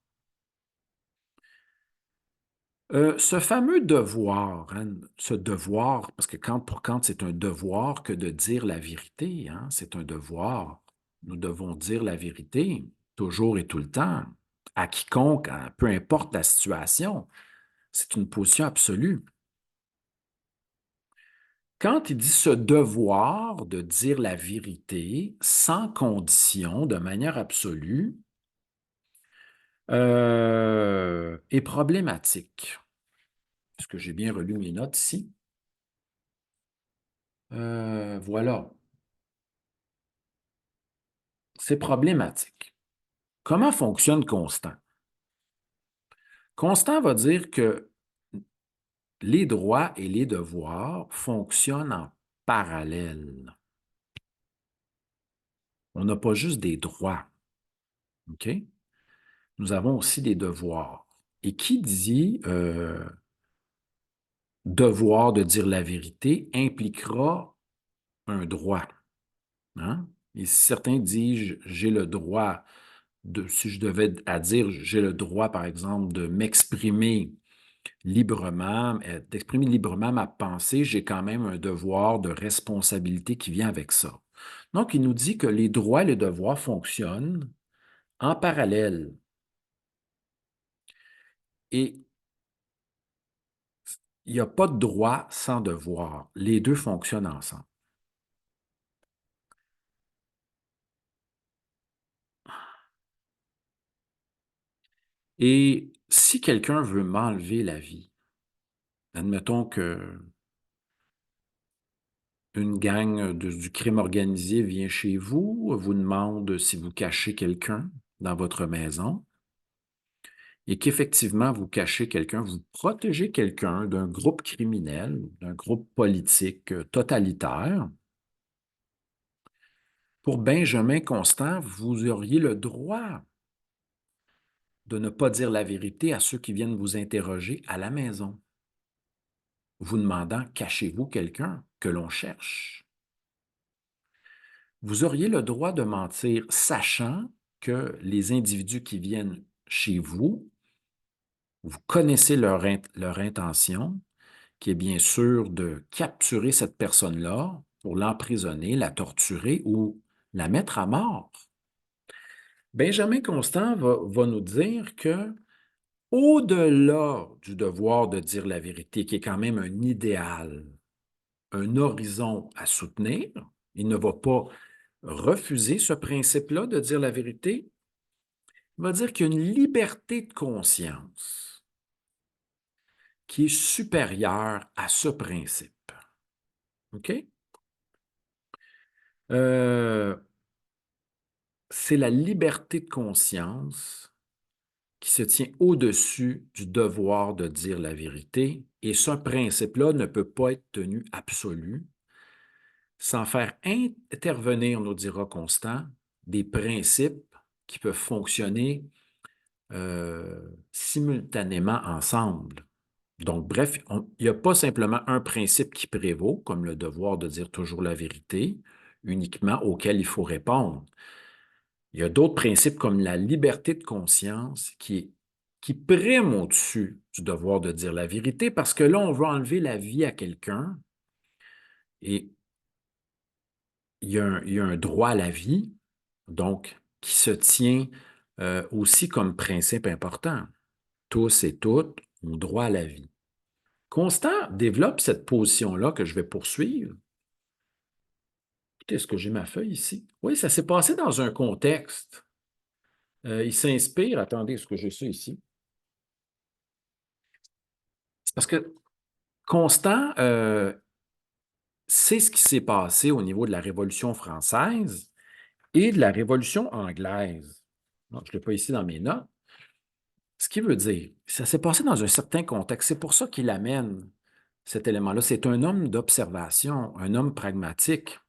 Ce fameux devoir, hein, ce devoir, parce que pour Kant, c'est un devoir que de dire la vérité, hein, c'est un devoir. Nous devons dire la vérité, toujours et tout le temps, à quiconque, hein, peu importe la situation. C'est une position absolue. Quand il dit ce devoir de dire la vérité sans condition, de manière absolue, est problématique. Est-ce que j'ai bien relu mes notes ici? Voilà. C'est problématique. Comment fonctionne Constant? Constant va dire que les droits et les devoirs fonctionnent en parallèle. On n'a pas juste des droits, OK? Nous avons aussi des devoirs. Et qui dit devoir de dire la vérité impliquera un droit, hein? Et si certains disent j'ai le droit si je devais à dire, j'ai le droit, par exemple, de m'exprimer librement, d'exprimer librement ma pensée, j'ai quand même un devoir de responsabilité qui vient avec ça. Donc, il nous dit que les droits et les devoirs fonctionnent en parallèle. Et il n'y a pas de droit sans devoir. Les deux fonctionnent ensemble. Et si quelqu'un veut m'enlever la vie, admettons que une gang du crime organisé vient chez vous, vous demande si vous cachez quelqu'un dans votre maison et qu'effectivement vous cachez quelqu'un, vous protégez quelqu'un d'un groupe criminel, d'un groupe politique totalitaire. Pour Benjamin Constant, vous auriez le droit de ne pas dire la vérité à ceux qui viennent vous interroger à la maison, vous demandant cachez-vous quelqu'un que l'on cherche. Vous auriez le droit de mentir, sachant que les individus qui viennent chez vous, vous connaissez leur intention, qui est bien sûr de capturer cette personne-là pour l'emprisonner, la torturer ou la mettre à mort. Benjamin Constant va nous dire que, au-delà du devoir de dire la vérité, qui est quand même un idéal, un horizon à soutenir, il ne va pas refuser ce principe-là de dire la vérité. Il va dire qu'il y a une liberté de conscience qui est supérieure à ce principe. OK? Euh, c'est la liberté de conscience qui se tient au-dessus du devoir de dire la vérité, et ce principe-là ne peut pas être tenu absolu sans faire intervenir, nous dira Constant, des principes qui peuvent fonctionner simultanément ensemble. Donc, bref, il n'y a pas simplement un principe qui prévaut, comme le devoir de dire toujours la vérité, uniquement auquel il faut répondre. Il y a d'autres principes comme la liberté de conscience qui priment au-dessus du devoir de dire la vérité, parce que là, on veut enlever la vie à quelqu'un et il y a un droit à la vie, donc, qui se tient aussi comme principe important. Tous et toutes ont droit à la vie. Constant développe cette position-là que je vais poursuivre. Écoutez, est-ce que j'ai ma feuille ici? Oui, ça s'est passé dans un contexte. Il s'inspire, attendez, est-ce que j'ai ça ici? C'est parce que Constant sait ce qui s'est passé au niveau de la Révolution française et de la Révolution anglaise. Non, je ne l'ai pas ici dans mes notes. Ce qui veut dire, ça s'est passé dans un certain contexte. C'est pour ça qu'il amène cet élément-là. C'est un homme d'observation, un homme pragmatique,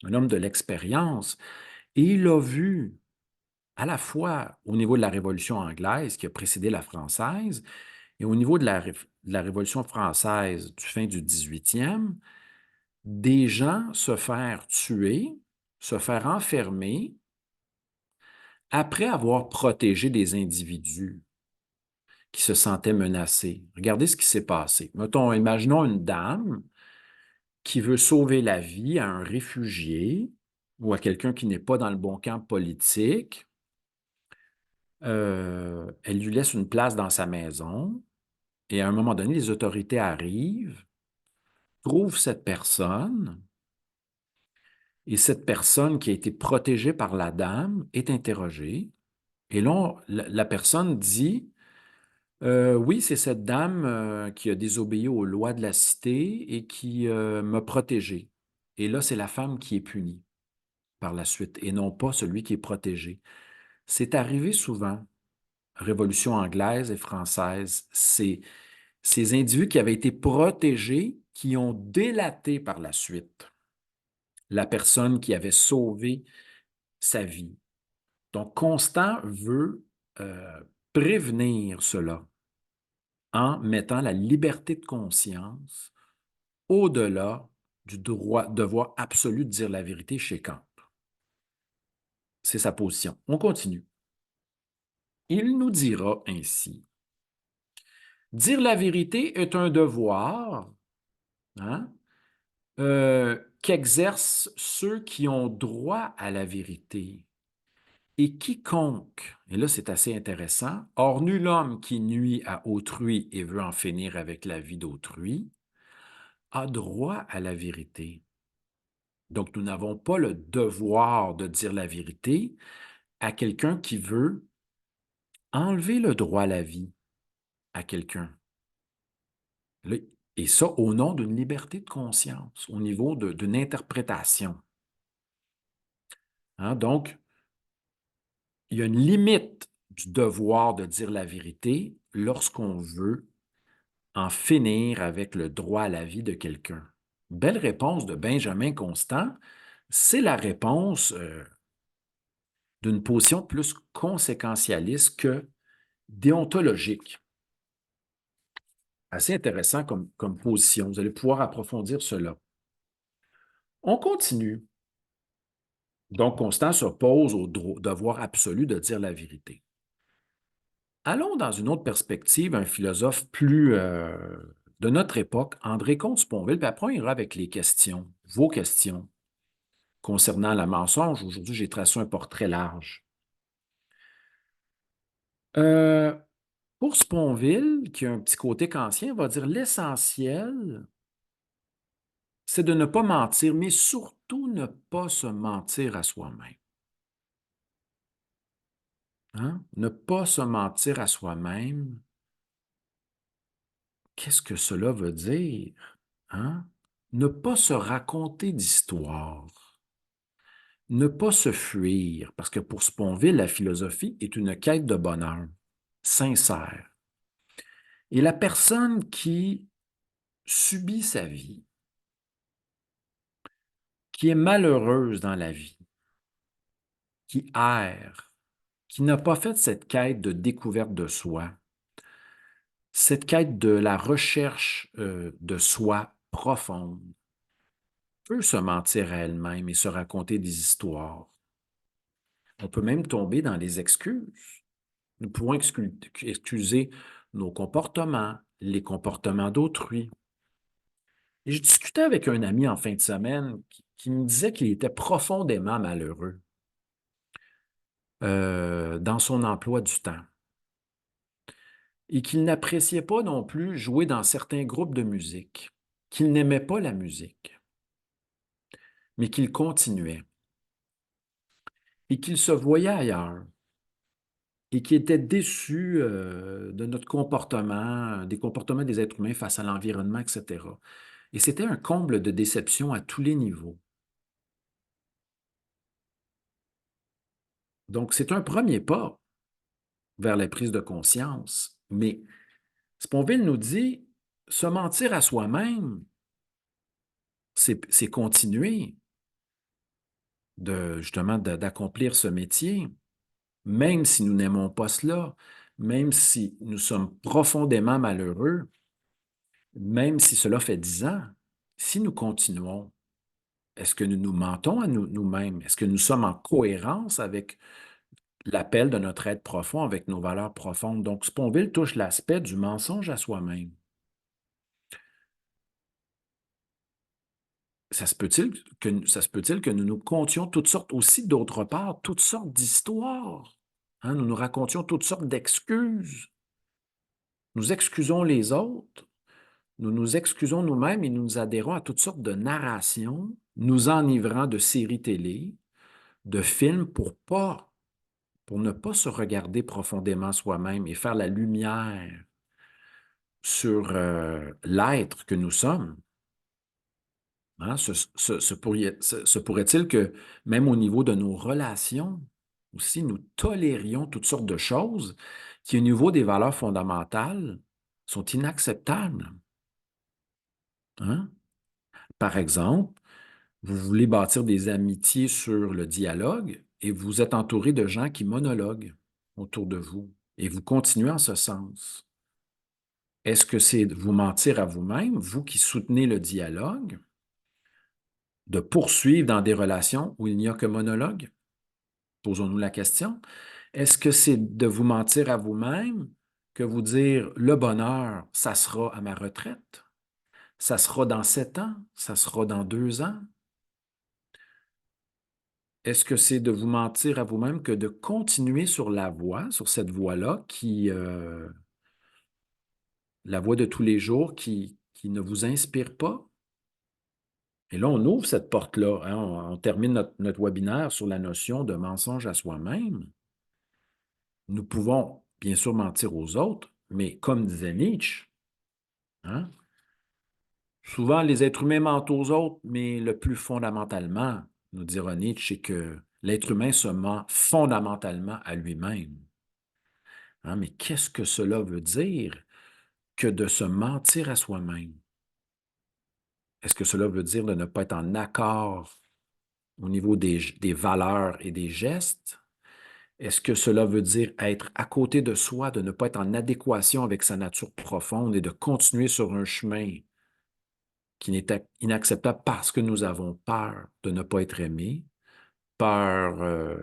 un homme de l'expérience. Et il a vu, à la fois au niveau de la Révolution anglaise qui a précédé la française et au niveau de la Révolution française du fin du 18e, des gens se faire tuer, se faire enfermer après avoir protégé des individus qui se sentaient menacés. Regardez ce qui s'est passé. Mettons, imaginons une dame qui veut sauver la vie à un réfugié ou à quelqu'un qui n'est pas dans le bon camp politique. Elle lui laisse une place dans sa maison et à un moment donné, les autorités arrivent, trouvent cette personne et cette personne qui a été protégée par la dame est interrogée. Et là, la personne dit, oui, c'est cette dame qui a désobéi aux lois de la cité et qui m'a protégé. Et là, c'est la femme qui est punie par la suite et non pas celui qui est protégé. C'est arrivé souvent, Révolution anglaise et française, c'est ces individus qui avaient été protégés qui ont délaté par la suite la personne qui avait sauvé sa vie. Donc, Constant veut prévenir cela en mettant la liberté de conscience au-delà du devoir absolu de dire la vérité chez Kant. C'est sa position. On continue. Il nous dira ainsi: dire la vérité est un devoir, hein, qu'exercent ceux qui ont droit à la vérité. Et quiconque, et là c'est assez intéressant, or nul homme qui nuit à autrui et veut en finir avec la vie d'autrui, a droit à la vérité. Donc nous n'avons pas le devoir de dire la vérité à quelqu'un qui veut enlever le droit à la vie à quelqu'un. Et ça au nom d'une liberté de conscience, au niveau d'une interprétation. Hein? Donc, il y a une limite du devoir de dire la vérité lorsqu'on veut en finir avec le droit à la vie de quelqu'un. Belle réponse de Benjamin Constant. C'est la réponse d'une position plus conséquentialiste que déontologique. Assez intéressant comme position. Vous allez pouvoir approfondir cela. On continue. Donc, Constant s'oppose au devoir absolu de dire la vérité. Allons dans une autre perspective, un philosophe plus de notre époque, André Comte-Sponville, puis après on ira avec les questions, vos questions concernant le mensonge. Aujourd'hui, j'ai tracé un portrait large. Euh, pour Sponville, qui a un petit côté kantien, va dire l'essentiel, c'est de ne pas mentir, mais surtout ne pas se mentir à soi-même. Hein? Ne pas se mentir à soi-même, qu'est-ce que cela veut dire? Hein? Ne pas se raconter d'histoire. Ne pas se fuir, parce que pour Sponville, la philosophie est une quête de bonheur, sincère. Et la personne qui subit sa vie, qui est malheureuse dans la vie, qui erre, qui n'a pas fait cette quête de découverte de soi, cette quête de la recherche de soi profonde, peut se mentir à elle-même et se raconter des histoires. On peut même tomber dans les excuses. Nous pouvons excuser nos comportements, les comportements d'autrui. Et je discutais avec un ami en fin de semaine qui me disait qu'il était profondément malheureux dans son emploi du temps et qu'il n'appréciait pas non plus jouer dans certains groupes de musique, qu'il n'aimait pas la musique, mais qu'il continuait et qu'il se voyait ailleurs et qui était déçu de notre comportement, des comportements des êtres humains face à l'environnement, etc. Et c'était un comble de déception à tous les niveaux. Donc, c'est un premier pas vers la prise de conscience. Mais Sponville nous dit, se mentir à soi-même, c'est continuer justement d'accomplir ce métier, même si nous n'aimons pas cela, même si nous sommes profondément malheureux, même si cela fait 10 ans, si nous continuons, est-ce que nous nous mentons à nous-mêmes? Est-ce que nous sommes en cohérence avec l'appel de notre être profond, avec nos valeurs profondes? Donc, Sponville touche l'aspect du mensonge à soi-même. Ça se peut-il que nous nous contions toutes sortes aussi, d'autre part, toutes sortes d'histoires? Hein? Nous nous racontions toutes sortes d'excuses. Nous excusons les autres, nous nous excusons nous-mêmes et nous adhérons à toutes sortes de narrations, nous enivrant de séries télé, de films pour ne pas se regarder profondément soi-même et faire la lumière sur l'être que nous sommes. Hein? Se pourrait-il que même au niveau de nos relations, aussi, nous tolérions toutes sortes de choses qui, au niveau des valeurs fondamentales, sont inacceptables. Hein? Par exemple, vous voulez bâtir des amitiés sur le dialogue et vous êtes entouré de gens qui monologuent autour de vous et vous continuez en ce sens. Est-ce que c'est vous mentir à vous-même, vous qui soutenez le dialogue, de poursuivre dans des relations où il n'y a que monologue? Posons-nous la question. Est-ce que c'est de vous mentir à vous-même que vous dire le bonheur, ça sera à ma retraite, ça sera dans 7 ans, ça sera dans 2 ans? Est-ce que c'est de vous mentir à vous-même que de continuer sur la voie, sur cette voie-là, la voie de tous les jours qui ne vous inspire pas? Et là, on ouvre cette porte-là, hein, on termine notre webinaire sur la notion de mensonge à soi-même. Nous pouvons bien sûr mentir aux autres, mais comme disait Nietzsche, hein, souvent les êtres humains mentent aux autres, mais le plus fondamentalement, nous dira Nietzsche, c'est que l'être humain se ment fondamentalement à lui-même. Hein, mais qu'est-ce que cela veut dire que de se mentir à soi-même? Est-ce que cela veut dire de ne pas être en accord au niveau des valeurs et des gestes? Est-ce que cela veut dire être à côté de soi, de ne pas être en adéquation avec sa nature profonde et de continuer sur un chemin qui n'est inacceptable parce que nous avons peur de ne pas être aimés, peur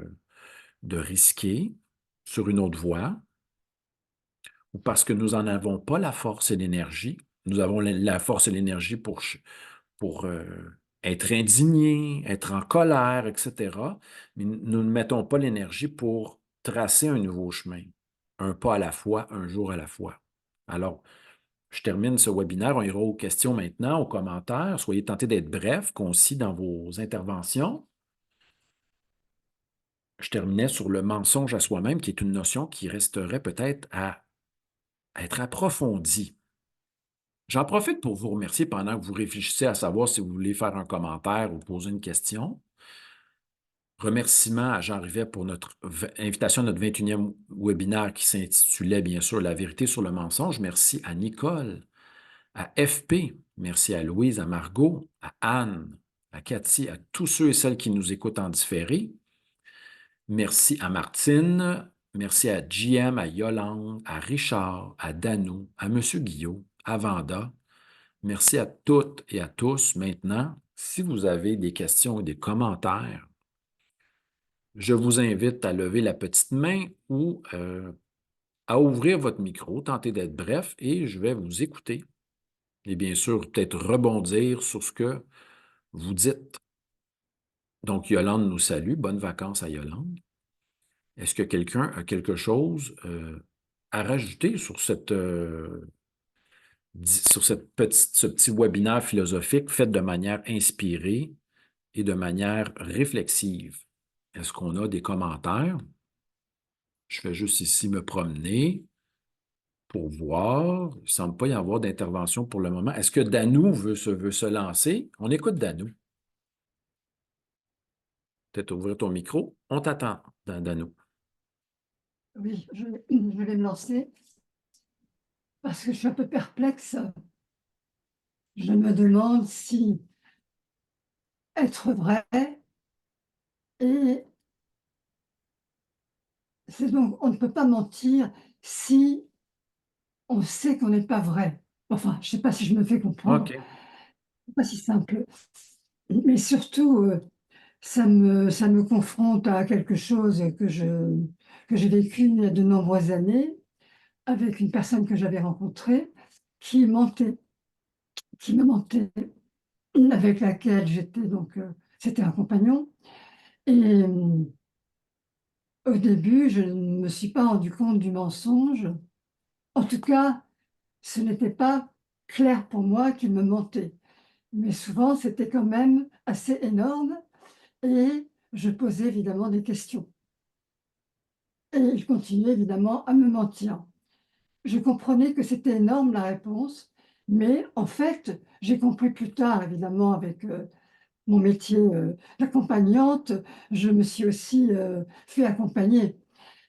de risquer sur une autre voie, ou parce que nous n'en avons pas la force et l'énergie? Nous avons la force et l'énergie pour être indignés, être en colère, etc. Mais nous ne mettons pas l'énergie pour tracer un nouveau chemin, un pas à la fois, un jour à la fois. Alors, je termine ce webinaire. On ira aux questions maintenant, aux commentaires. Soyez tentés d'être brefs, concis dans vos interventions. Je terminais sur le mensonge à soi-même, qui est une notion qui resterait peut-être à être approfondie. J'en profite pour vous remercier pendant que vous réfléchissez à savoir si vous voulez faire un commentaire ou poser une question. Remerciements à Jean Rivet pour notre invitation à notre 21e webinaire qui s'intitulait bien sûr La vérité sur le mensonge. Merci à Nicole, à FP, merci à Louise, à Margot, à Anne, à Cathy, à tous ceux et celles qui nous écoutent en différé. Merci à Martine, merci à JM, à Yolande, à Richard, à Danou, à M. Guillot, à Vanda. Merci à toutes et à tous. Maintenant, si vous avez des questions ou des commentaires, je vous invite à lever la petite main ou à ouvrir votre micro, tenter d'être bref et je vais vous écouter. Et bien sûr, peut-être rebondir sur ce que vous dites. Donc, Yolande nous salue. Bonnes vacances à Yolande. Est-ce que quelqu'un a quelque chose à rajouter sur ce petit webinaire philosophique fait de manière inspirée et de manière réflexive? Est-ce qu'on a des commentaires? Je vais juste ici me promener pour voir. Il ne semble pas y avoir d'intervention pour le moment. Est-ce que Danou veut se lancer? On écoute Danou. Peut-être ouvrir ton micro. On t'attend, Danou. Oui, je vais me lancer parce que je suis un peu perplexe. Je me demande si être vrai et c'est donc on ne peut pas mentir si on sait qu'on n'est pas vrai. Enfin, je ne sais pas si je me fais comprendre, OK. c'est pas si simple. Mais surtout, ça me confronte à quelque chose que j'ai vécu il y a de nombreuses années avec une personne que j'avais rencontrée qui mentait, qui me mentait. Avec laquelle j'étais donc, c'était un compagnon et au début, je ne me suis pas rendu compte du mensonge. En tout cas, ce n'était pas clair pour moi qu'il me mentait. Mais souvent, c'était quand même assez énorme et je posais évidemment des questions et il continuait évidemment à me mentir. Je comprenais que c'était énorme la réponse, mais en fait, j'ai compris plus tard évidemment avec, mon métier, d'accompagnante, je me suis aussi, fait accompagner.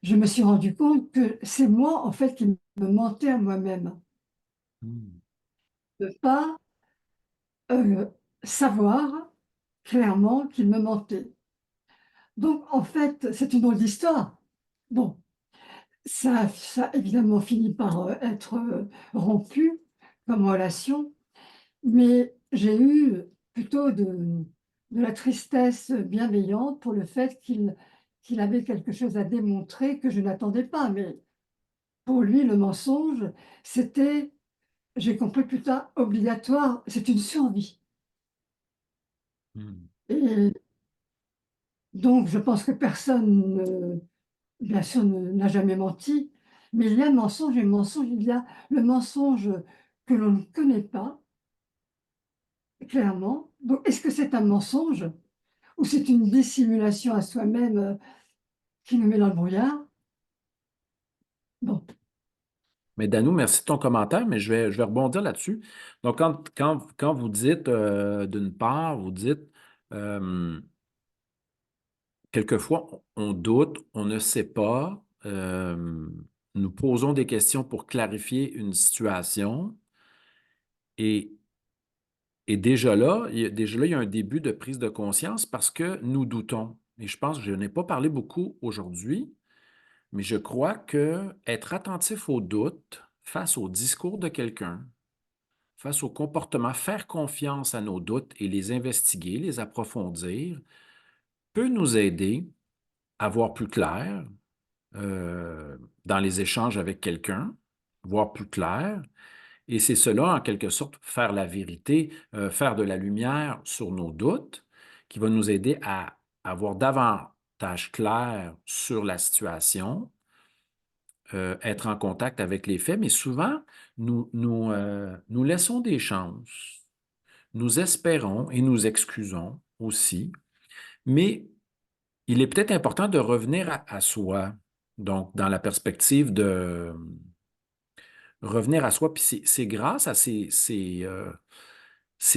Je me suis rendu compte que c'est moi, en fait, qui me mentais à moi-même, Hmm. de pas, savoir clairement qu'il me mentait. Donc en fait, c'est une drôle d'histoire. Bon, ça a évidemment fini par, être, rompu comme relation, mais j'ai eu plutôt de la tristesse bienveillante pour le fait qu'il avait quelque chose à démontrer que je n'attendais pas. Mais pour lui, le mensonge, c'était, j'ai compris plus tard, obligatoire, c'est une survie. Hmm. Et donc, je pense que personne, bien sûr, n'a jamais menti, mais il y a mensonge et mensonge. Il y a le mensonge que l'on ne connaît pas, clairement. Donc, est-ce que c'est un mensonge ou c'est une dissimulation à soi-même qui nous met dans le brouillard? Bon, Mais Danou, merci de ton commentaire, mais je vais rebondir là-dessus. Donc, quand vous dites, d'une part, vous dites, euh, quelquefois, on doute, on ne sait pas, nous posons des questions pour clarifier une situation et, et déjà là, il y a un début de prise de conscience parce que nous doutons. Et je pense que je n'ai pas parlé beaucoup aujourd'hui, mais je crois que être attentif aux doutes face au discours de quelqu'un, face au comportement, faire confiance à nos doutes et les investiguer, les approfondir, peut nous aider à voir plus clair dans les échanges avec quelqu'un, voir plus clair. Et c'est cela, en quelque sorte, faire la vérité, faire de la lumière sur nos doutes, qui va nous aider à avoir davantage clair sur la situation, être en contact avec les faits, mais souvent, nous laissons des chances. Nous espérons et nous excusons aussi, mais il est peut-être important de revenir à soi, donc dans la perspective de revenir à soi. Puis c'est grâce à ces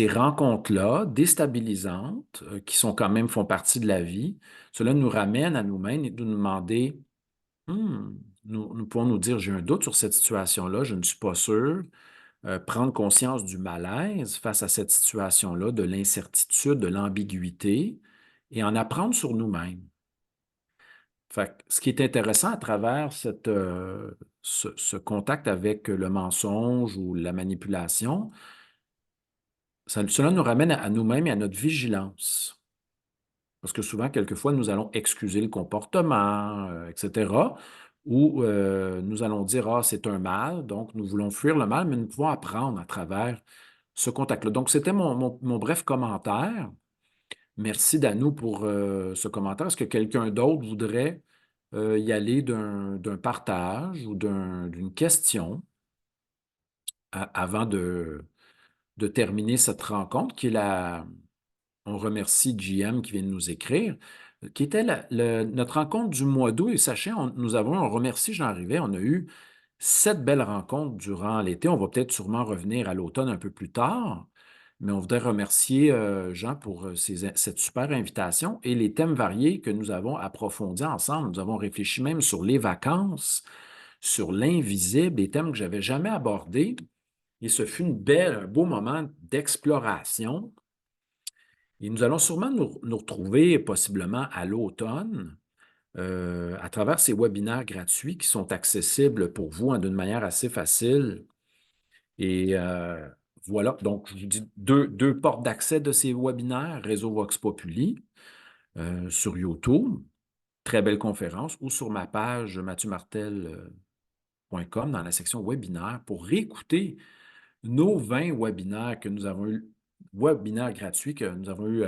rencontres-là déstabilisantes, qui sont quand même, font partie de la vie, cela nous ramène à nous-mêmes et de nous demander, Hmm, nous pouvons nous dire, j'ai un doute sur cette situation-là, je ne suis pas sûr. Prendre conscience du malaise face à cette situation-là, de l'incertitude, de l'ambiguïté, et en apprendre sur nous-mêmes. Fait que ce qui est intéressant à travers ce contact avec le mensonge ou la manipulation, cela nous ramène à nous-mêmes et à notre vigilance. Parce que souvent, quelquefois, nous allons excuser le comportement, etc. Ou nous allons dire, ah, c'est un mal, donc nous voulons fuir le mal, mais nous pouvons apprendre à travers ce contact-là. Donc, c'était mon bref commentaire. Merci, Danou, pour ce commentaire. Est-ce que quelqu'un d'autre voudrait y aller d'un partage ou d'une question avant de terminer cette rencontre, qui est on remercie JM qui vient de nous écrire, qui était notre rencontre du mois d'août. Et sachez, on remercie Jean Rivet, on a eu 7 belles rencontres durant l'été. On va peut-être sûrement revenir à l'automne un peu plus tard, mais on voudrait remercier Jean pour cette super invitation et les thèmes variés que nous avons approfondis ensemble. Nous avons réfléchi même sur les vacances, sur l'invisible, des thèmes que je n'avais jamais abordés. Et ce fut un beau moment d'exploration. Et nous allons sûrement nous retrouver possiblement à l'automne à travers ces webinaires gratuits qui sont accessibles pour vous, hein, d'une manière assez facile. Et voilà, donc je vous dis deux portes d'accès de ces webinaires, Réseau Vox Populi sur YouTube, très belle conférence, ou sur ma page mathieumartel.com dans la section webinaires pour réécouter nos 20 webinaires que nous avons eu, webinaires gratuits que nous avons eu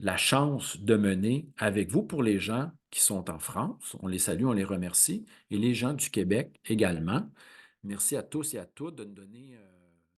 la chance de mener avec vous pour les gens qui sont en France. On les salue, on les remercie, et les gens du Québec également. Merci à tous et à toutes de nous donner